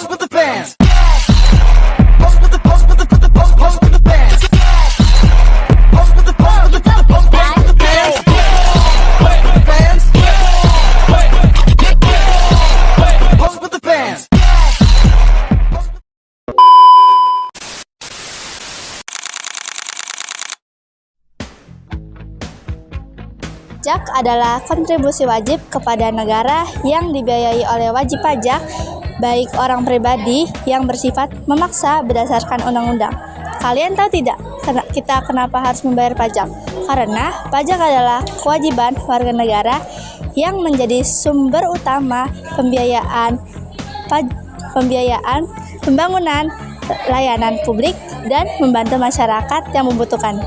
Pose with the bands. Pose with the pose with the pose with the bands. Pose with the pose with the pose with the bands. Pose with the bands. Pose with the bands. Pajak adalah kontribusi wajib kepada negara yang dibiayai oleh wajib pajak, baik orang pribadi yang bersifat memaksa berdasarkan undang-undang. Kalian tahu tidak kita kenapa harus membayar pajak? Karena pajak adalah kewajiban warga negara yang menjadi sumber utama pembiayaan pembangunan layanan publik dan membantu masyarakat yang membutuhkan.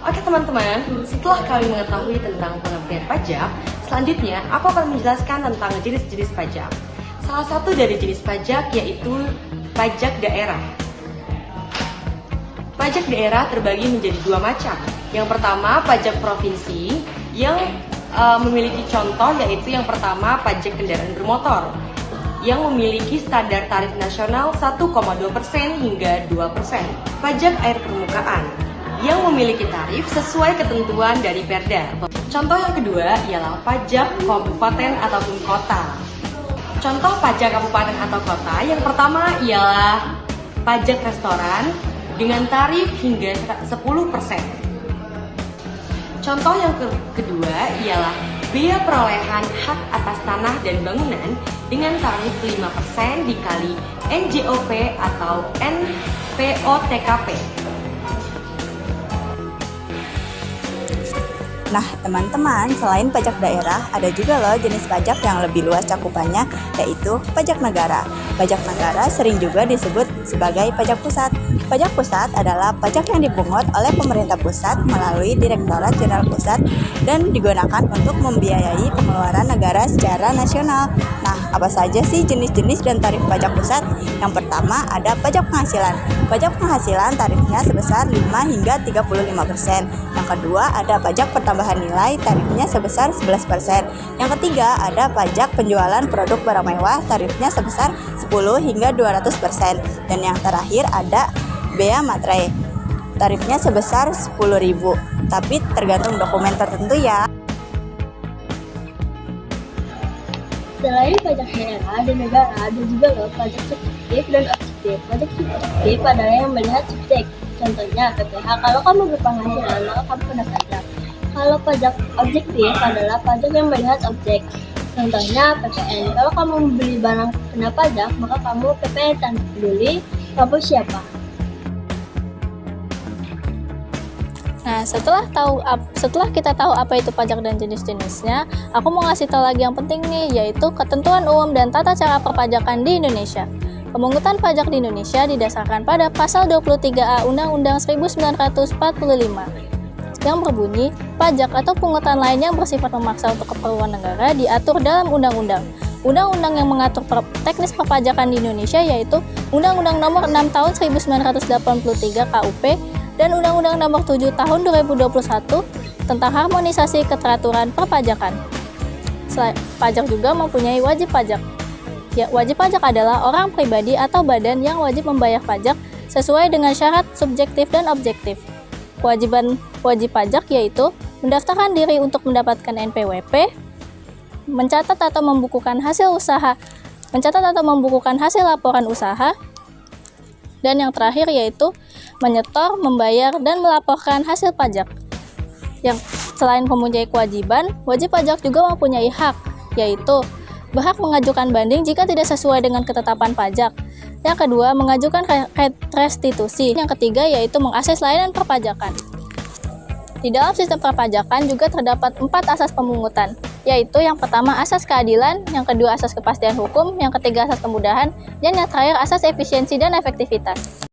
Oke teman-teman, setelah kalian mengetahui tentang pengertian pajak, selanjutnya aku akan menjelaskan tentang jenis-jenis pajak. Salah satu dari jenis pajak yaitu pajak daerah. Pajak daerah terbagi menjadi dua macam. Yang pertama, pajak provinsi yang memiliki contoh yaitu yang pertama pajak kendaraan bermotor yang memiliki standar tarif nasional 1,2% hingga 2%. Pajak air permukaan yang memiliki tarif sesuai ketentuan dari Perda. Contoh yang kedua ialah pajak kabupaten ataupun kota. Contoh pajak kabupaten atau kota yang pertama ialah pajak restoran dengan tarif hingga 10%. Contoh yang kedua ialah biaya perolehan hak atas tanah dan bangunan dengan tarif 5% dikali NJOP atau NPOTKP. Nah, teman-teman, selain pajak daerah, ada juga loh jenis pajak yang lebih luas cakupannya, yaitu pajak negara. Pajak negara sering juga disebut sebagai pajak pusat. Pajak pusat adalah pajak yang dipungut oleh pemerintah pusat melalui Direktorat Jenderal Pusat dan digunakan untuk membiayai pengeluaran negara secara nasional. Nah, apa saja sih jenis-jenis dan tarif pajak pusat? Yang pertama ada pajak penghasilan. Pajak penghasilan tarifnya sebesar 5 hingga 35%. Yang kedua ada pajak pertambahan nilai, tarifnya sebesar 11%. Yang ketiga ada pajak penjualan produk barang mewah, tarifnya sebesar 10 hingga 200%. Dan yang terakhir ada bea materai, tarifnya sebesar 10.000, tapi tergantung dokumen tertentu ya. Selain pajak daerah dan negara, ada juga loh pajak subjektif dan objektif. Pajak subjektif adalah yang melihat subjek. Contohnya PPh, kalau kamu berpenghasilan maka kamu kena pajak. Kalau pajak objektif adalah pajak yang melihat objek. Contohnya PPN, kalau kamu membeli barang kena pajak maka kamu PPN tanpa peduli kamu siapa. Nah, setelah kita tahu apa itu pajak dan jenis-jenisnya, aku mau ngasih tahu lagi yang penting nih, yaitu ketentuan umum dan tata cara perpajakan di Indonesia. Pemungutan pajak di Indonesia didasarkan pada pasal 23A Undang-Undang 1945 yang berbunyi, pajak atau pungutan lain yang bersifat memaksa untuk keperluan negara diatur dalam undang-undang. Undang-undang yang mengatur teknis perpajakan di Indonesia yaitu Undang-Undang Nomor 6 Tahun 1983 KUP dan Undang-Undang Nomor 7 Tahun 2021 tentang harmonisasi keteraturan perpajakan. Pajak juga mempunyai wajib pajak. Ya, wajib pajak adalah orang pribadi atau badan yang wajib membayar pajak sesuai dengan syarat subjektif dan objektif. Kewajiban wajib pajak yaitu mendaftarkan diri untuk mendapatkan NPWP, mencatat atau membukukan hasil laporan usaha, dan yang terakhir yaitu menyetor, membayar, dan melaporkan hasil pajak. Yang selain mempunyai kewajiban, wajib pajak juga mempunyai hak, yaitu berhak mengajukan banding jika tidak sesuai dengan ketetapan pajak. Yang kedua, mengajukan restitusi. Yang ketiga yaitu mengakses layanan perpajakan. Di dalam sistem perpajakan juga terdapat 4 asas pemungutan, yaitu yang pertama asas keadilan, yang kedua asas kepastian hukum, yang ketiga asas kemudahan, dan yang terakhir asas efisiensi dan efektivitas.